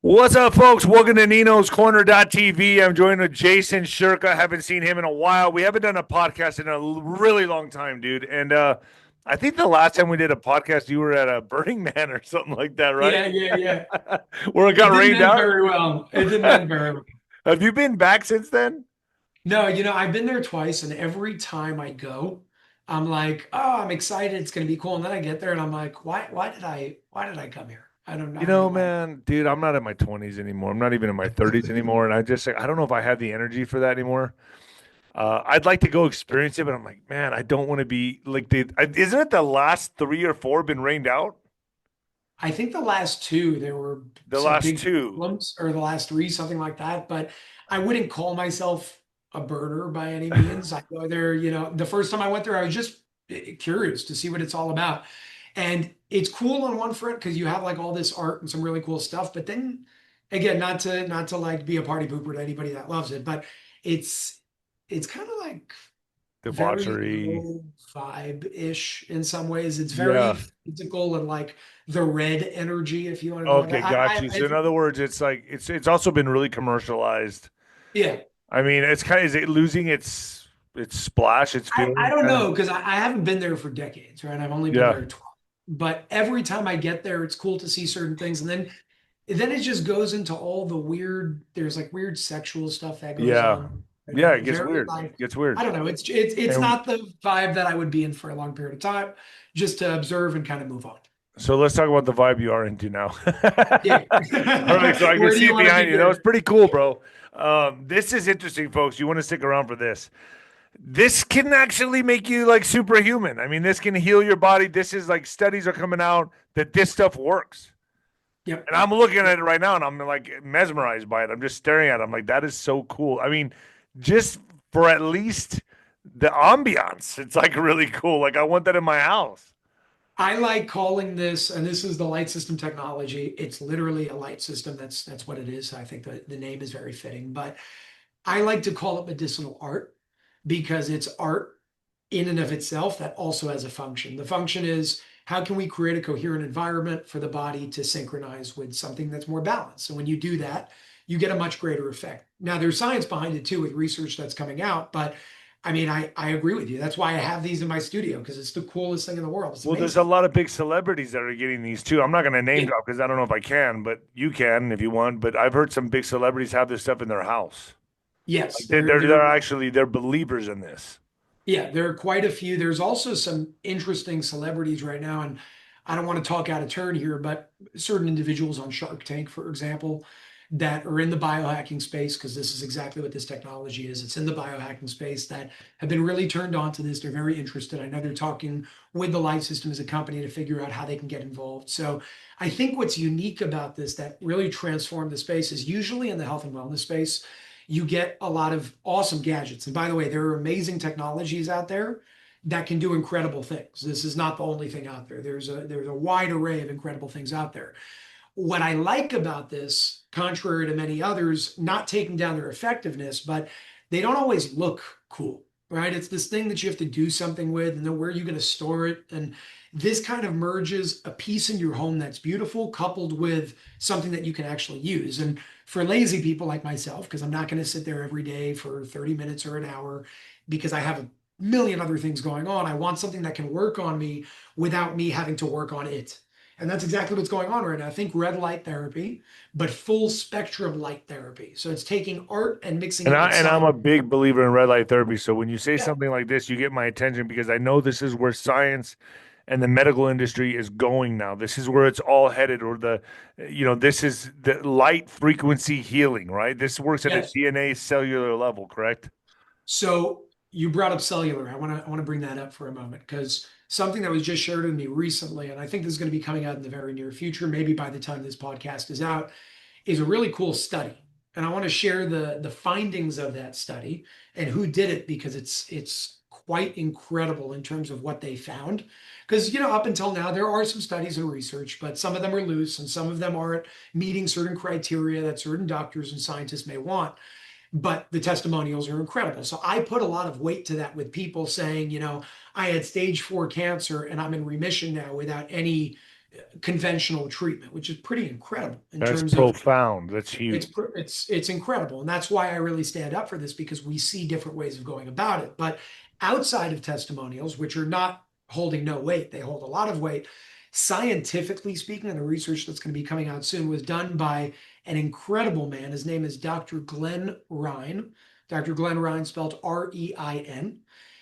What's up, folks? Welcome to Nino's Corner.tv. I'm joined with Jason Shurka. Haven't seen him in a while. We haven't done a podcast in a really long time, dude. And I think the last time we did a podcast, you were at a Burning Man or something like that, right? Yeah, yeah, yeah. Where it It got didn't rained end out. very well. It didn't end very well. Have you been back since then? No, I've been there twice, and every time I go, I'm like, oh, I'm excited. It's gonna be cool. And then I get there and I'm like, why did I come here? I don't know why. Man, dude, I'm not in my 20s anymore. I'm not even in my 30s anymore. And I don't know if I have the energy for that anymore. I'd like to go experience it, but I'm like, man, I don't want to be like isn't it the last three or four been rained out? I think the last two there were The some last big two. problems, or the last three, something like that. But I wouldn't call myself a burner by any means. I go there, the first time I went there, I was just curious to see what it's all about. And it's cool on one front because you have like all this art and some really cool stuff. But then again, not to like be a party pooper to anybody that loves it, but it's it's kind of like very Debauchery. low vibe-ish in some ways. It's very Yeah. physical and like the red energy, if you want to go like Okay, that. got you. So in other words, it's like it's also been really commercialized. Yeah. I mean, it's kind of is it losing its splash, its I feeling don't kind of? know because I haven't been there for decades, right? I've only been Yeah. there twice. But every time I get there, it's cool to see certain things. And then it just goes into all the weird, there's like weird sexual stuff that goes Yeah. on. Yeah, it gets Very weird. like, It gets I weird. don't know. It's And not the vibe that I would be in for a long period of time, just to observe and kind of move on. so let's talk about the vibe you are into now. Yeah. Perfect. So I can Where do see you it want to behind you. That was begin? pretty cool, bro. This is interesting, folks. You want to stick around for this. This can actually make you like superhuman. I mean, this can heal your body. This is like studies are coming out that this stuff works. Yep. And I'm looking at it right now and I'm like mesmerized by it. I'm just staring at it. I'm like, that is so cool. I mean, just for at least the ambiance, it's like really cool. Like, I want that in my house. I like calling this, and this is the light system technology. It's literally a light system. That's what it is. I think the name is very fitting, but I like to call it medicinal art because it's art in and of itself that also has a function. The function is how can we create a coherent environment for the body to synchronize with something that's more balanced? And when you do that, you get a much greater effect. Now, there's science behind it too with research that's coming out, but I mean, I agree with you. That's why I have these in my studio because it's the coolest thing in the world. It's Well, there's a amazing. lot of big celebrities that are getting these too. I'm not going to name Yeah. drop because I don't know if I can, but you can if you want. But I've heard some big celebrities have this stuff in their house. Yes, Like they're actually they're believers in this. yeah, there are quite a few. There's also some interesting celebrities right now, and I don't want to talk out of turn here, but certain individuals on Shark Tank, for example, that are in the biohacking space, because this is exactly what this technology is. It's in the biohacking space that have been really turned on to this. They're very interested. I know they're talking with the Life System as a company to figure out how they can get involved. So I think what's unique about this that really transformed the space is usually in the health and wellness space you get a lot of awesome gadgets. And by the way, there are amazing technologies out there that can do incredible things. This is not the only thing out there. There's a wide array of incredible things out there. What I like about this, contrary to many others, not taking down their effectiveness, but they don't always look cool, right? It's this thing that you have to do something with, and then where are you going to store it? And this kind of merges a piece in your home that's beautiful, coupled with something that you can actually use. And for lazy people like myself, because I'm not going to sit there every day for 30 minutes or an hour because I have a million other things going on. I want something that can work on me without me having to work on it. And that's exactly what's going on right now. I think red light therapy, but full spectrum light therapy. So it's taking art and mixing And it with I'm science. a big believer in red light therapy. So when you say Yeah. something like this, you get my attention because I know this is where science and the medical industry is going now. This is where it's all headed, or this is the light frequency healing, right? This works at a Yes. DNA cellular level, correct? So you brought up cellular. I want to bring that up for a moment because something that was just shared with me recently, and I think this is going to be coming out in the very near future, maybe by the time this podcast is out, is a really cool study. And I want to share the findings of that study and who did it because it's quite incredible in terms of what they found. Because up until now there are some studies and research, but some of them are loose and some of them aren't meeting certain criteria that certain doctors and scientists may want, but the testimonials are incredible. So I put a lot of weight to that with people saying, I had stage 4 cancer and I'm in remission now without any conventional treatment, which is pretty incredible in That's terms of profound. That's huge. it's incredible. And that's why I really stand up for this, because we see different ways of going about it. But outside of testimonials, which are not holding no weight, they hold a lot of weight. Scientifically speaking, and the research that's going to be coming out soon was done by an incredible man. His name is Dr. Glenn Rhine. Dr. Glenn Rhine, spelled R-E-I-N.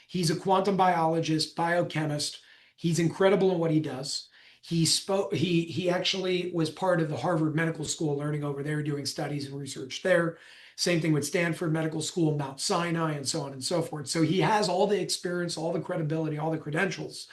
He's a quantum biologist, biochemist. He's incredible in what he does. He actually was part of the Harvard Medical School, learning over there, doing studies and research there. Same thing with Stanford Medical School, Mount Sinai, and so on and so forth. So he has all the experience, all the credibility, all the credentials.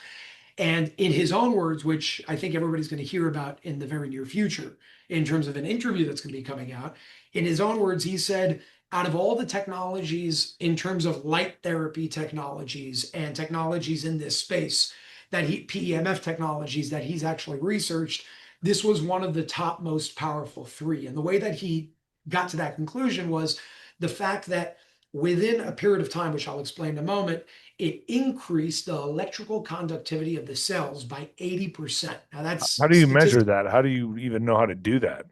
And in his own words, which I think everybody's going to hear about in the very near future, in terms of an interview that's going to be coming out, in his own words, he said, out of all the technologies in terms of light therapy technologies and technologies in this space, PEMF technologies that he's actually researched, this was one of the top most powerful three. And the way that he got to that conclusion was the fact that within a period of time, which I'll explain in a moment, it increased the electrical conductivity of the cells by 80%. Now that's How do you measure that? How do you even know how to do that?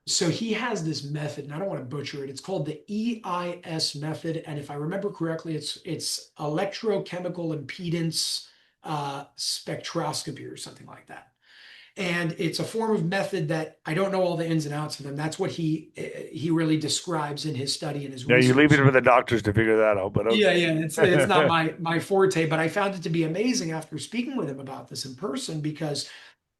so he has this method, and I don't want to butcher it. It's called the EIS method, and if I remember correctly, it's electrochemical impedance spectroscopy or something like that. And it's a form of method that I don't know all the ins and outs of them. That's what he really describes in his study and his Yeah, you leave it research. for the doctors to figure that out. But Yeah, okay. yeah, it's not my forte, but I found it to be amazing after speaking with him about this in person, because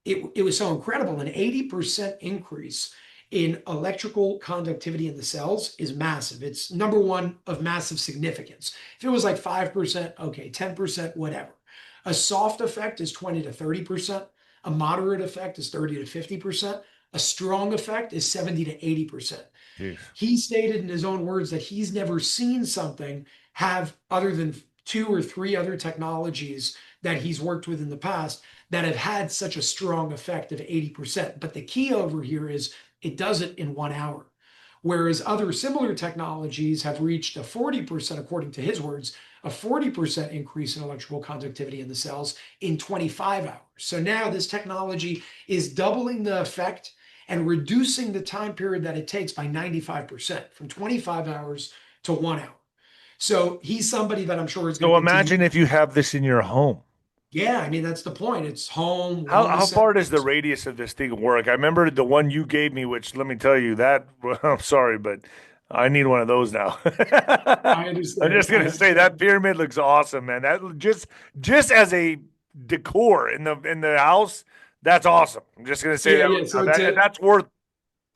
it was so incredible. An 80% increase in electrical conductivity in the cells is massive. It's number one of massive significance. If it was like 5%, okay, 10%, whatever. A soft effect is 20 to 30%. A moderate effect is 30 to 50%. A strong effect is 70 to 80%. Jeez. He stated in his own words that he's never seen something have, other than two or three other technologies that he's worked with in the past, that have had such a strong effect of 80%. But the key over here is it does it in 1 hour. Whereas other similar technologies have reached a 40%, according to his words, a 40% increase in electrical conductivity in the cells in 25 hours. So now this technology is doubling the effect and reducing the time period that it takes by 95%, from 25 hours to 1 hour. So he's somebody that I'm sure is going So to continue. imagine if you have this in your home. Yeah, I mean, that's the point. It's home, How wellness far does the centers. radius of this thing work? I remember the one you gave me, which let me tell you that I'm sorry, but I need one of those now. I I'm understand. just I gonna say that understand. pyramid looks awesome, man. That just as a decor in the house, that's awesome. I'm just gonna say Yeah, that yeah. right now. So That and to, that's worth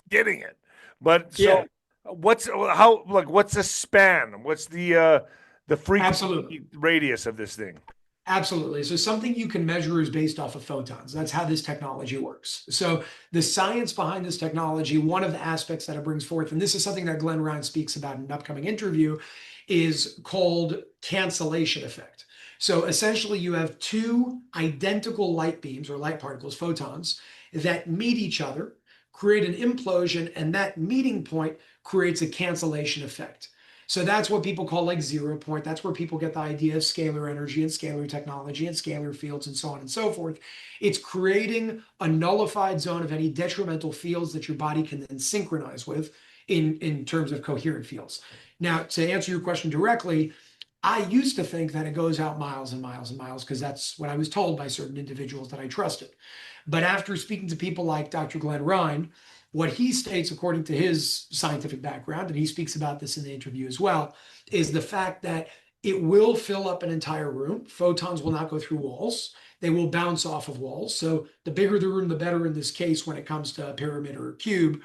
getting it. But yeah, so what's the span? What's the absolutely. frequency radius of this thing? Absolutely. So something you can measure is based off of photons. That's how this technology works. So the science behind this technology, one of the aspects that it brings forth, and this is something that Glenn Ryan speaks about in an upcoming interview, is called cancellation effect. So essentially you have two identical light beams or light particles, photons, that meet each other, create an implosion, and that meeting point creates a cancellation effect. So that's what people call like 0 point. That's where people get the idea of scalar energy and scalar technology and scalar fields and so on and so forth. It's creating a nullified zone of any detrimental fields that your body can then synchronize with in terms of coherent fields. Now, to answer your question directly, I used to think that it goes out miles and miles and miles, because that's what I was told by certain individuals that I trusted. But after speaking to people like Dr. Glenn Ryan, what he states, according to his scientific background, and he speaks about this in the interview as well, is the fact that it will fill up an entire room. Photons will not go through walls. They will bounce off of walls. So the bigger the room, the better in this case when it comes to a pyramid or a cube.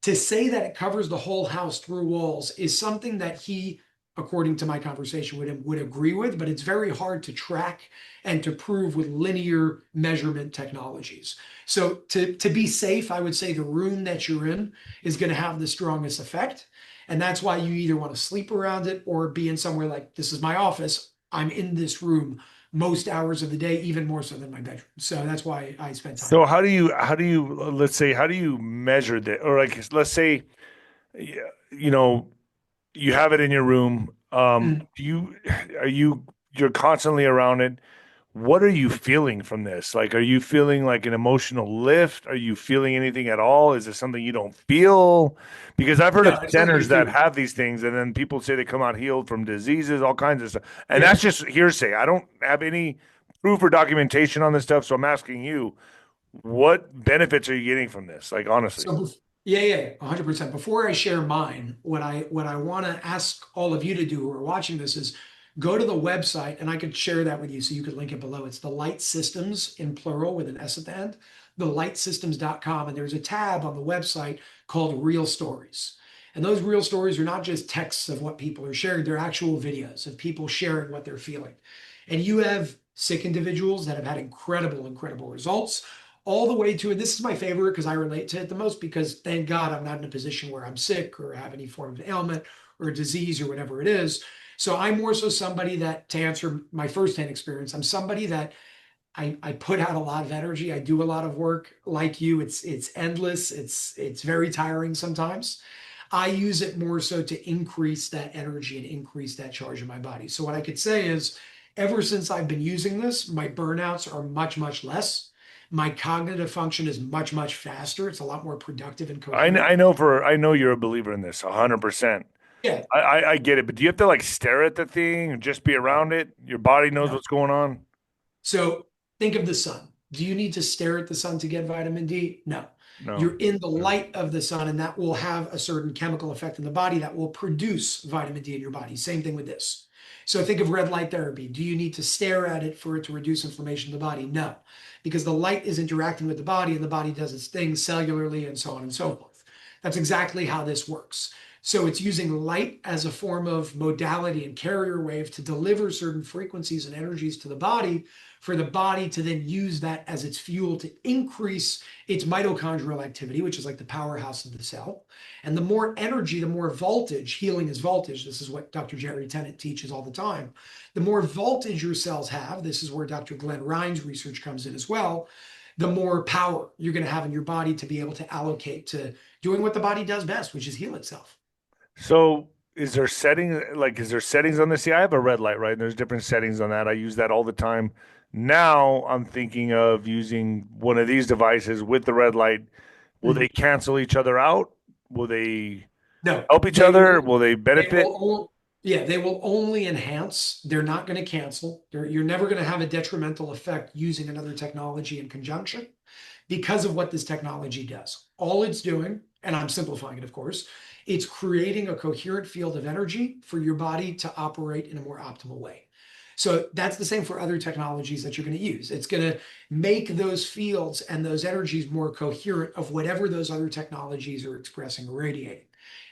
To say that it covers the whole house through walls is something that he, according to my conversation with him, would agree with, but it's very hard to track and to prove with linear measurement technologies. So to be safe, I would say the room that you're in is going to have the strongest effect. And that's why you either want to sleep around it or be in somewhere like, this is my office. I'm in this room most hours of the day, even more so than my bedroom. So that's why I spend time So in it. let's say how do you measure that? Or like let's say yeah, you know you have it in your room. Mm. Do you are you're constantly around it? what are you feeling from this? Like, are you feeling like an emotional lift? Are you feeling anything at all? Is it something you don't feel? Because I've heard No, of it's not your centers that fear. have these things, and then people say they come out healed from diseases, all kinds of stuff. And Yeah. that's just hearsay. I don't have any proof or documentation on this stuff. So I'm asking you, what benefits are you getting from this? Like, honestly. Yeah, yeah, 100%. Before I share mine, what I want to ask all of you to do who are watching this is go to the website, and I could share that with you so you could link it below. It's the Light Systems in plural with an S at the end, thelightsystems.com. And there's a tab on the website called Real Stories. And those real stories are not just texts of what people are sharing, they're actual videos of people sharing what they're feeling. And you have sick individuals that have had incredible, incredible results all the way to, and this is my favorite because I relate to it the most because thank God I'm not in a position where I'm sick or have any form of ailment or disease or whatever it is. So I'm more so somebody that, to answer my firsthand experience, I'm somebody that I put out a lot of energy. I do a lot of work like you. It's endless. It's very tiring sometimes. I use it more so to increase that energy and increase that charge in my body. So what I could say is ever since I've been using this, my burnouts are much, much less. My cognitive function is much, much faster. It's a lot more productive and coherent. I know you're a believer in this 100%. Yeah. I get it, but do you have to like stare at the thing and just be No, around it? Your body knows no. what's going on? So think of the sun. Do you need to stare at the sun to get vitamin D? No. No. You're in the Okay. light of the sun, and that will have a certain chemical effect in the body that will produce vitamin D in your body. Same thing with this. So think of red light therapy. Do you need to stare at it for it to reduce inflammation in the body? No, because the light is interacting with the body and the body does its thing cellularly and so on and so forth. That's exactly how this works. So it's using light as a form of modality and carrier wave to deliver certain frequencies and energies to the body for the body to then use that as its fuel to increase its mitochondrial activity, which is like the powerhouse of the cell. And the more energy, the more voltage, healing is voltage. This is what Dr. Jerry Tennant teaches all the time. The more voltage your cells have, this is where Dr. Glenn Ryan's research comes in as well, the more power you're going to have in your body to be able to allocate to doing what the body does best, which is heal itself. So is there settings on this? See, I have a red light, right? And there's different settings on that. I use that all the time. Now I'm thinking of using one of these devices with the red light. Will they Mhm. cancel each other out? Will they No, help each they other? will. Will they They benefit? will. Yeah, they will only enhance. They're not going to cancel. You're never going to have a detrimental effect using another technology in conjunction because of what this technology does. All it's doing, and I'm simplifying it, of course, it's creating a coherent field of energy for your body to operate in a more optimal way. So that's the same for other technologies that you're going to use. It's going to make those fields and those energies more coherent of whatever those other technologies are expressing or radiating.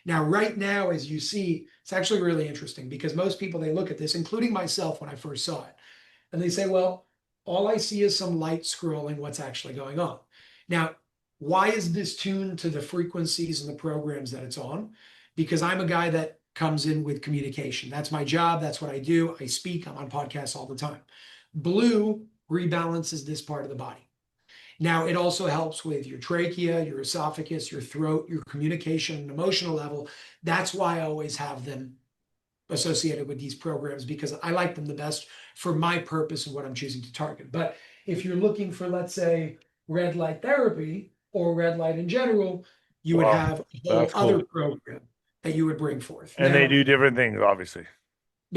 Now, right now, as you see, it's actually really interesting because most people, they look at this, including myself when I first saw it, and they say, well, all I see is some light scrolling what's actually going on. Now, why is this tuned to the frequencies and the programs that it's on? Because I'm a guy that comes in with communication. That's my job. That's what I do. I speak. I'm on podcasts all the time. Blue rebalances this part of the body. Now, it also helps with your trachea, your esophagus, your throat, your communication and emotional level. That's why I always have them associated with these programs because I like them the best for my purpose and what I'm choosing to target. But if you're looking for, let's say, red light therapy or red light in general, you would Wow, have a whole that's other cool. program that you would bring forth. And they Now, do different things, obviously.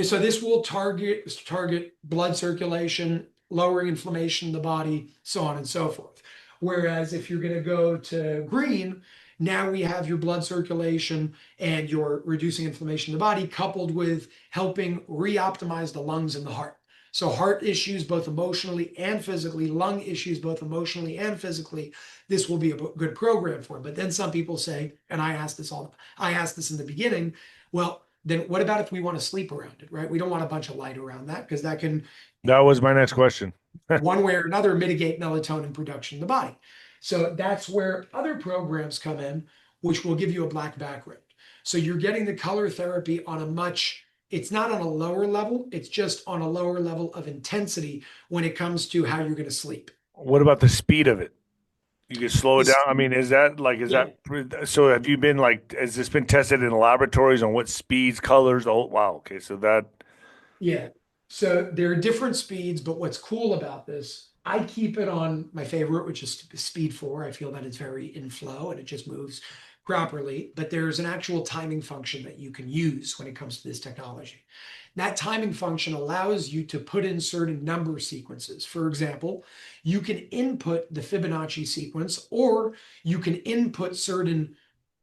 so this will target blood circulation, lowering inflammation in the body, so on and so forth. Whereas if you're going to go to green, now we have your blood circulation and you're reducing inflammation in the body, coupled with helping re-optimize the lungs and the heart. So heart issues, both emotionally and physically, lung issues, both emotionally and physically, this will be a good program for. But then some people say, and I asked this in the beginning, well, then what about if we want to sleep around it, right? We don't want a bunch of light around that because that can, That was my next question. one way or another, mitigate melatonin production in the body. So that's where other programs come in, which will give you a black background. So you're getting the color therapy on a much, it's not on a lower level, it's just on a lower level of intensity when it comes to how you're going to sleep. What about the speed of it? You can slow it down. This, I mean, is yeah, that so? Have you been like, has this been tested in laboratories on what speeds, colors? Oh, wow. Okay. So that, yeah. So there are different speeds, but what's cool about this, I keep it on my favorite, which is speed 4. I feel that it's very in flow and it just moves properly. But there's an actual timing function that you can use when it comes to this technology. That timing function allows you to put in certain number sequences. For example, you can input the Fibonacci sequence, or you can input certain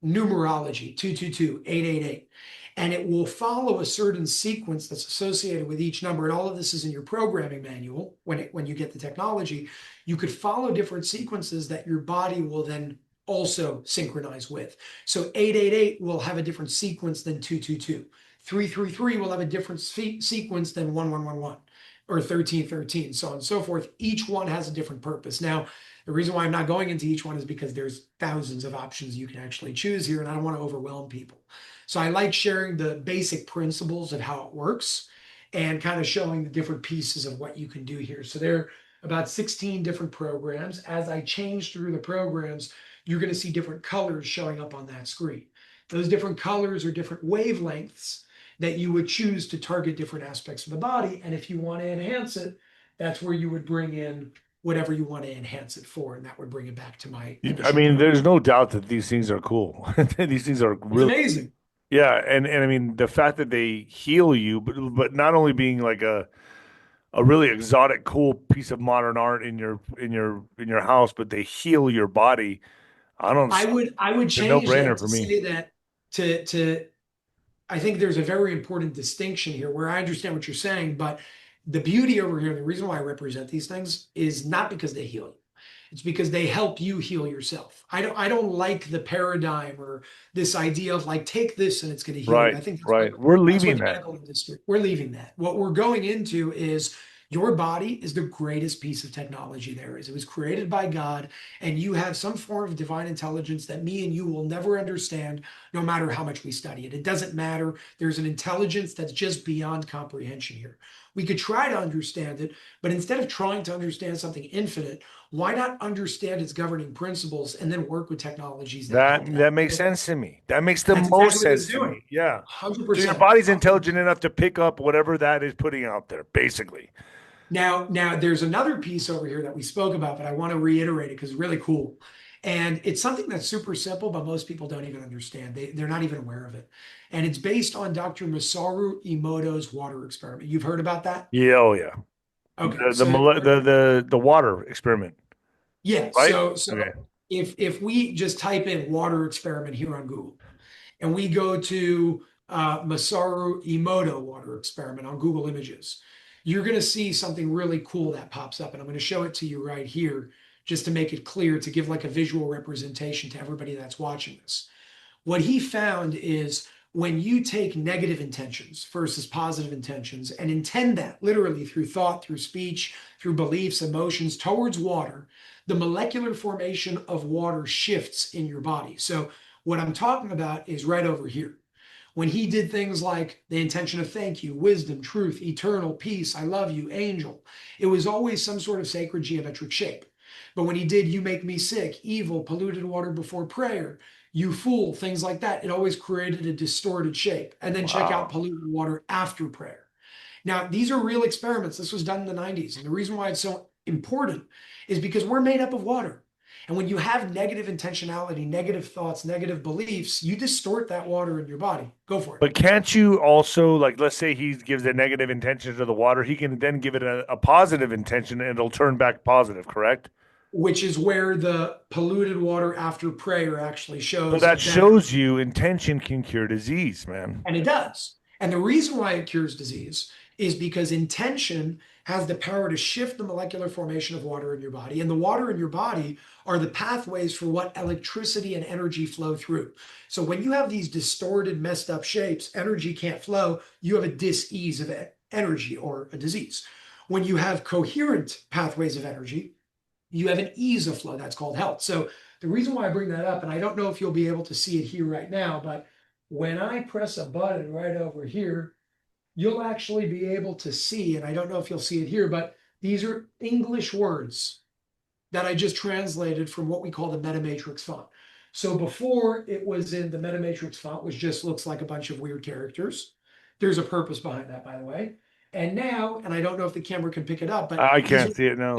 numerology, 222, 888, and it will follow a certain sequence that's associated with each number. And all of this is in your programming manual when you get the technology. You could follow different sequences that your body will then also synchronize with. So 888 will have a different sequence than 222. 333 will have a different sequence than 1111 or 1313, so on and so forth. Each one has a different purpose. Now, the reason why I'm not going into each one is because there's thousands of options you can actually choose here, and I don't want to overwhelm people. So I like sharing the basic principles of how it works and kind of showing the different pieces of what you can do here. So there are about 16 different programs. As I change through the programs, you're going to see different colors showing up on that screen. Those different colors are different wavelengths that you would choose to target different aspects of the body. And if you want to enhance it, that's where you would bring in whatever you want to enhance it for. And that would bring it back to my I initial mean, point. there's no doubt that these things are cool. These things are It's really, amazing. yeah. And I mean, the fact that they heal you, but not only being like a really exotic, cool piece of modern art in your house, but they heal your body. I don't, I would a change that no-brainer to for me. say that to I think there's a very important distinction here where I understand what you're saying, but the beauty over here, the reason why I represent these things is not because they heal you. It's because they help you heal yourself. I don't like the paradigm or this idea of like, take this and it's going to heal you. Right, I think right. We're that's what leaving the that. medical industry, we're leaving that. What we're going into is your body is the greatest piece of technology there is. It was created by God, and you have some form of divine intelligence that me and you will never understand no matter how much we study it. It doesn't matter. There's an intelligence that's just beyond comprehension here. We could try to understand it, but instead of trying to understand something infinite, why not understand its governing principles and then work with technologies that help That that? makes sense to me. That makes the That's most exactly what sense it's to doing. me. Yeah. So your 100%. body's 100%. intelligent enough to pick up whatever that is putting out there, basically. Now there's another piece over here that we spoke about, but I want to reiterate it because it's really cool. And it's something that's super simple, but most people don't even understand. They're not even aware of it. And it's based on Dr. Emasaru Emoto's water experiment. You've heard about that? Yeah, oh yeah. Okay, The water experiment, yeah. right? So Okay. if we just type in water experiment here on Google, and we go to Masaru Emoto water experiment on Google Images, you're going to see something really cool that pops up. And I'm going to show it to you right here just to make it clear, to give like a visual representation to everybody that's watching this. What he found is when you take negative intentions versus positive intentions and intend that literally through thought, through speech, through beliefs, emotions towards water, the molecular formation of water shifts in your body. So, what I'm talking about is right over here. When he did things like the intention of thank you, wisdom, truth, eternal, peace, I love you, angel, it was always some sort of sacred geometric shape. But when he did, you make me sick, evil, polluted water before prayer, you fool, things like that, it always created a distorted shape. And then check out Wow. polluted water after prayer. Now, these are real experiments. This was done in the 90s. And the reason why it's so important is because we're made up of water. And when you have negative intentionality, negative thoughts, negative beliefs, you distort that water in your body. Go for it. But can't you also, like, let's say he gives a negative intention to the water, he can then give it a positive intention and it'll turn back positive, correct? Which is where the polluted water after prayer actually So shows a that benefit. shows you intention can cure disease, man. And it does. And the reason why it cures disease is because intention has the power to shift the molecular formation of water in your body. And the water in your body are the pathways for what electricity and energy flow through. So when you have these distorted, messed up shapes, energy can't flow. You have a dis-ease of energy or a disease. When you have coherent pathways of energy, you have an ease of flow. That's called health. So the reason why I bring that up, and I don't know if you'll be able to see it here right now, but when I press a button right over here, you'll actually be able to see, and I don't know if you'll see it here, but these are English words that I just translated from what we call the MetaMatrix font. So before it was in the MetaMatrix font, which just looks like a bunch of weird characters. There's a purpose behind that, by the way. And now, and I don't know if the camera can pick it up, but I these can't see it now.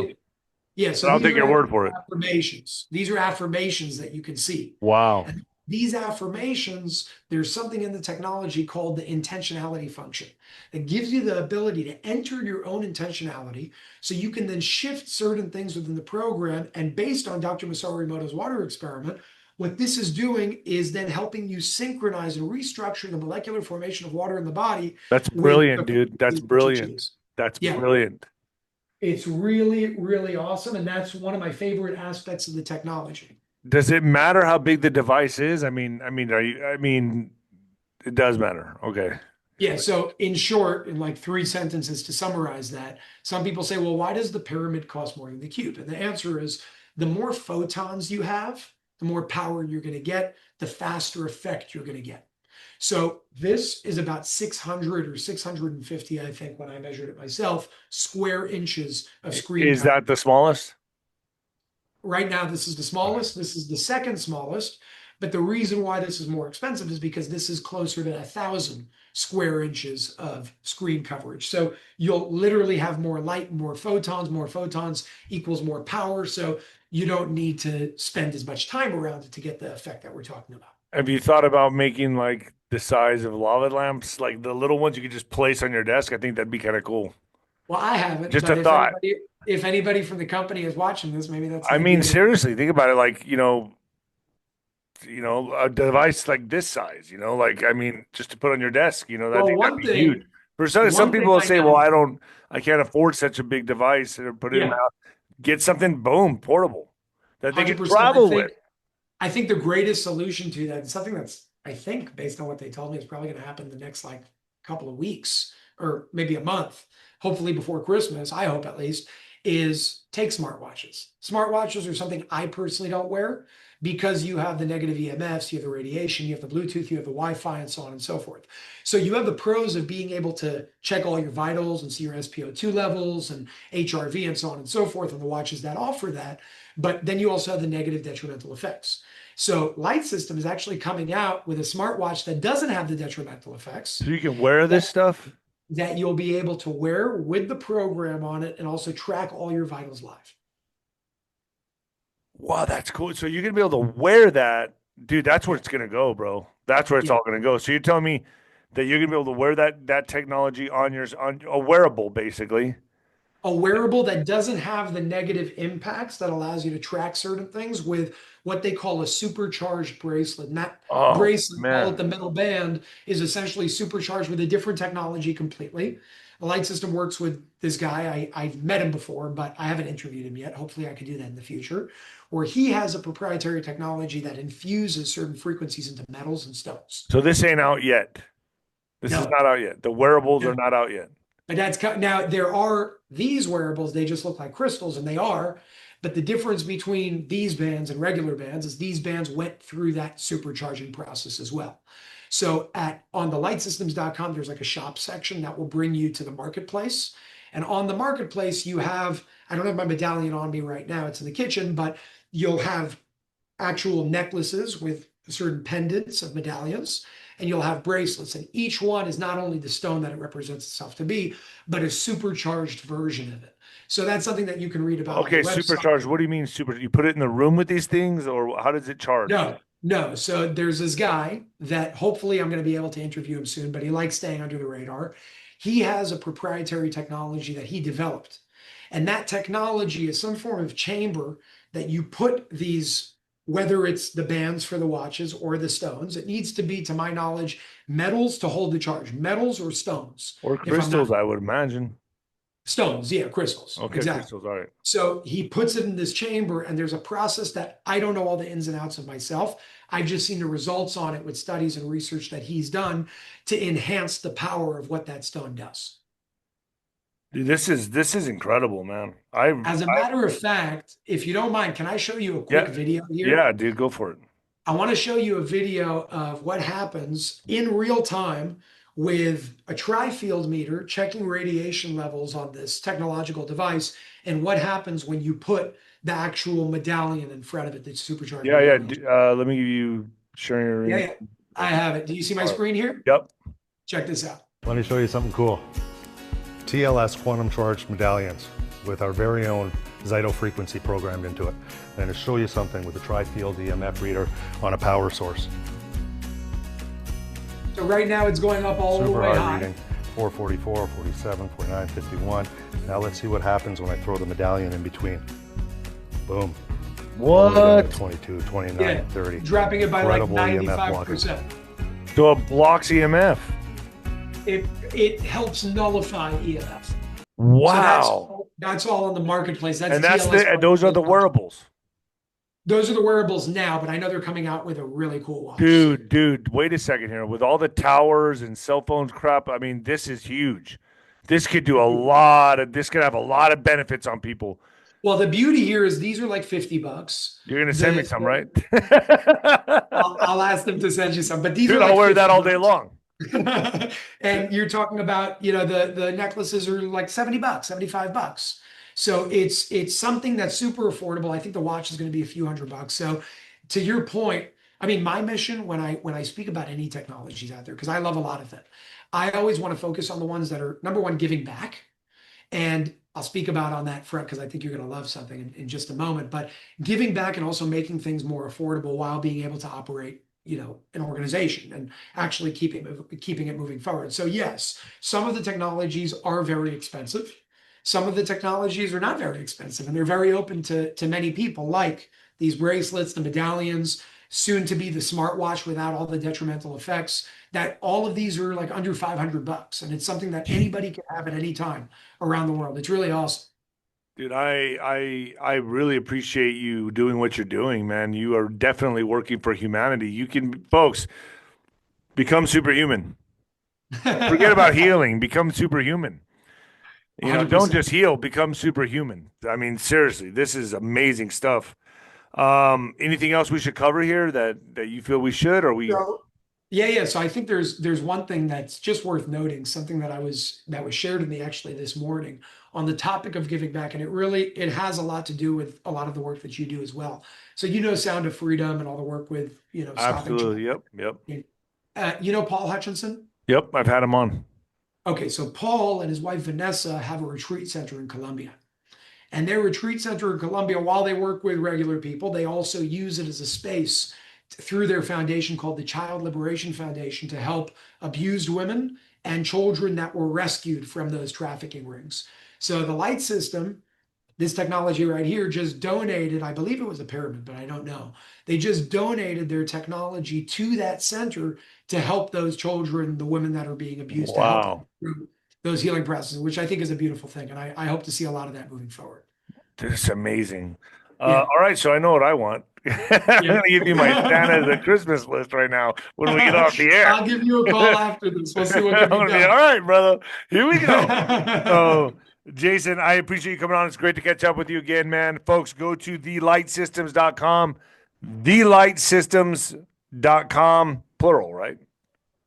yeah, so But I'll these take your are word for it. affirmations. These are affirmations that you can see. Wow. And these affirmations, there's something in the technology called the intentionality function that gives you the ability to enter your own intentionality so you can then shift certain things within the program. And based on Dr. 𝗬𝗏 water experiment, what this is doing is then helping you synchronize and restructure the molecular formation of water in the body. That's with brilliant, the dude. That's frequencies that you brilliant. choose. That's Yeah. brilliant. It's really, really awesome. And that's one of my favorite aspects of the technology. Does it matter how big the device is? I mean, it does matter. Okay. Yeah. So in short, in like 3 sentences to summarize that, some people say, well, why does the pyramid cost more than the cube? And the answer is the more photons you have, the more power you're going to get, the faster effect you're going to get. So this is about 600 or 650, I think, when I measured it myself, square inches of screen Is cover. that the smallest? Right now, this is the smallest. This is the second smallest. But the reason why this is more expensive is because this is closer to 1,000 square inches of screen coverage. So you'll literally have more light, more photons equals more power. So you don't need to spend as much time around it to get the effect that we're talking about. Have you thought about making like the size of lava lamps, like the little ones you could just place on your desk? I think that'd be kind of cool. Well, I haven't, Just but a thought. if anybody from the company is watching this, maybe that's an I mean, idea. seriously, think about it. Like, a device like this size, like, I mean, just to put on your desk, I Well, think that'd be huge. For some one people thing will I say, know. well, I can't afford such a big device and put it in my Yeah, house. Get something, boom, portable that they can 100%. travel with. I think the greatest solution to that, and something that's, I think, based on what they told me, is probably going to happen the next like couple of weeks or maybe a month, hopefully before Christmas, I hope at least, is take smartwatches. Smartwatches are something I personally don't wear because you have the negative EMFs, you have the radiation, you have the Bluetooth, you have the Wi-Fi, and so on and so forth. So you have the pros of being able to check all your vitals and see your SpO2 levels and HRV and so on and so forth on the watches that offer that. But then you also have the negative detrimental effects. So Light System is actually coming out with a smartwatch that doesn't have the detrimental effects. So you can wear this stuff? That you'll be able to wear with the program on it and also track all your vitals live. Wow, that's cool. So you're gonna be able to wear that, dude. That's where it's gonna go, bro. That's where it's all gonna go. So you're telling me that you're gonna be able to wear that technology on a wearable, basically. A wearable that doesn't have the negative impacts that allows you to track certain things with what they call a supercharged bracelet. And that bracelet, call it the metal band, is essentially supercharged with a different technology completely. The Light System works with this guy. I've met him before, but I haven't interviewed him yet. Hopefully I can do that in the future, where he has a proprietary technology that infuses certain frequencies into metals and stones. So this ain't out yet. This is not out yet. The wearables are not out yet. But that's now there are these wearables, they just look like crystals, and they are. But the difference between these bands and regular bands is these bands went through that supercharging process as well. So on the lightsystems.com, there's like a shop section that will bring you to the marketplace. And on the marketplace, you have, I don't have my medallion on me right now, it's in the kitchen, but you'll have actual necklaces with certain pendants of medallions, and you'll have bracelets. And each one is not only the stone that it represents itself to be, but a supercharged version of it. So that's something that you can read about. Okay, supercharged. What do you mean super? You put it in the room with these things, or how does it charge? No. So there's this guy that hopefully I'm going to be able to interview him soon, but he likes staying under the radar. He has a proprietary technology that he developed. And that technology is some form of chamber that you put these, whether it's the bands for the watches or the stones, it needs to be, to my knowledge, metals to hold the charge, metals or stones. Or crystals, I would imagine. Stones, yeah, crystals. Okay, exactly. Crystals, all right. So he puts it in this chamber, and there's a process that I don't know all the ins and outs of myself. I've just seen the results on it with studies and research that he's done to enhance the power of what that stone does. Dude, this is incredible, man. As a matter of fact, if you don't mind, can I show you a quick video here? Yeah, dude, go for it. I want to show you a video of what happens in real time with a tri-field meter checking radiation levels on this technological device, and what happens when you put the actual medallion in front of it that's supercharged. Yeah. Let me give you sharing your Yeah, I have it. Do you see my screen here? Yep. Check this out. Let me show you something cool. TLS quantum charged medallions with our very own 𝗧𝗏 frequency programmed into it. And to show you something with a tri-field EMF reader on a power source. So right now it's going up all the Super way high high. reading, 444, 47, 49, 51. Now let's see what happens when I throw the medallion in between. Boom. What? 22, 29, Yeah, 30. dropping it by Incredible like EMF 95%. So it blocks EMF. It helps nullify EMF. Wow. So that's all on the marketplace. That's And that's TLS those are the wearables. Those are the wearables now, but I know they're coming out with a really cool watch. Dude, wait a second here. With all the towers and cell phones crap, I mean, this is huge. This could do this could have a lot of benefits on people. Well, the beauty here is these are like $50. You're gonna send me some, right? I'll ask them to send you some, but these Dude, are like I'll wear that all day $50. long. And you're talking about, the necklaces are like $70, $75. So it's something that's super affordable. I think the watch is going to be a few $100. So to your point, I mean, my mission when I speak about any technologies out there, because I love a lot of it, I always want to focus on the ones that are, number one, giving back. And I'll speak about on that front because I think you're going to love something in just a moment, but giving back and also making things more affordable while being able to operate an organization and actually keeping it moving forward. So yes, some of the technologies are very expensive. Some of the technologies are not very expensive and they're very open to many people, like these bracelets, the medallions, soon to be the smartwatch without all the detrimental effects, that all of these are like under $500. And it's something that anybody can have at any time around the world. It's really awesome. Dude, I really appreciate you doing what you're doing, man. You are definitely working for humanity. You can, folks, become superhuman. Forget about healing, become superhuman. Don't 100%. just heal, become superhuman. I mean, seriously, this is amazing stuff. Anything else we should cover here that you feel we should, or we? Yeah. So I think there's one thing that's just worth noting, something that was shared with me actually this morning on the topic of giving back, and it has a lot to do with a lot of the work that you do as well. So Sound of Freedom and all the work with Absolutely. stopping. Yep. Paul Hutchinson. Yep. I've had him on. Okay, so Paul and his wife Vanessa have a retreat center in Colombia. And their retreat center in Colombia, while they work with regular people, they also use it as a space through their foundation called the Child Liberation Foundation to help abused women and children that were rescued from those trafficking rings. So the light system, this technology right here, just donated, I believe it was a pyramid, but I don't know. They just donated their technology to that center to help those children, the women that are being abused, to help them through those healing processes, which I think is a beautiful thing. And I hope to see a lot of that moving forward. This is amazing. All right, so I know what I want. I'm going to give you my Santa the Christmas list right now when we get off the air. I'll give you a call after this. We'll see what can be done. All right, brother. Here we go. So, Jason, I appreciate you coming on. It's great to catch up with you again, man. Folks, go to 𝗏lightsystems.com. 𝗏lightsystems.com, plural, right?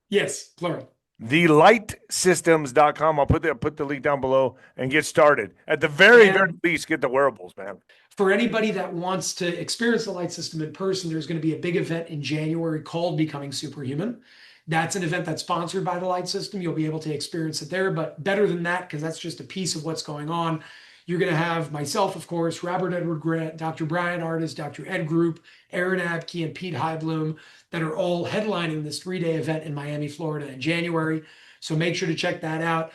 Yes, plural. 𝗏lightsystems.com. I'll put the link down below and get started. At the very least, get the wearables, man. For anybody that wants to experience the light system in person, there's going to be a big event in January called Becoming Superhuman. That's an event that's sponsored by the light system. You'll be able to experience it there, but better than that, because that's just a piece of what's going on. You're going to have myself, of course, Robert Edward Grant, Dr. Brian Artis, Dr. Ed Group, Aaron Abke, and Pete Heibloom that are all headlining this 3-day event in Miami, Florida in January. So make sure to check that out.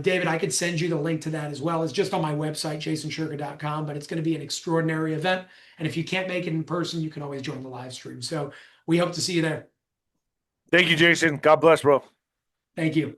David, I could send you the link to that as well. It's just on my website, jasonshurka.com, but it's going to be an extraordinary event. And if you can't make it in person, you can always join the live stream. So we hope to see you there. Thank you, Jason. God bless, bro. Thank you.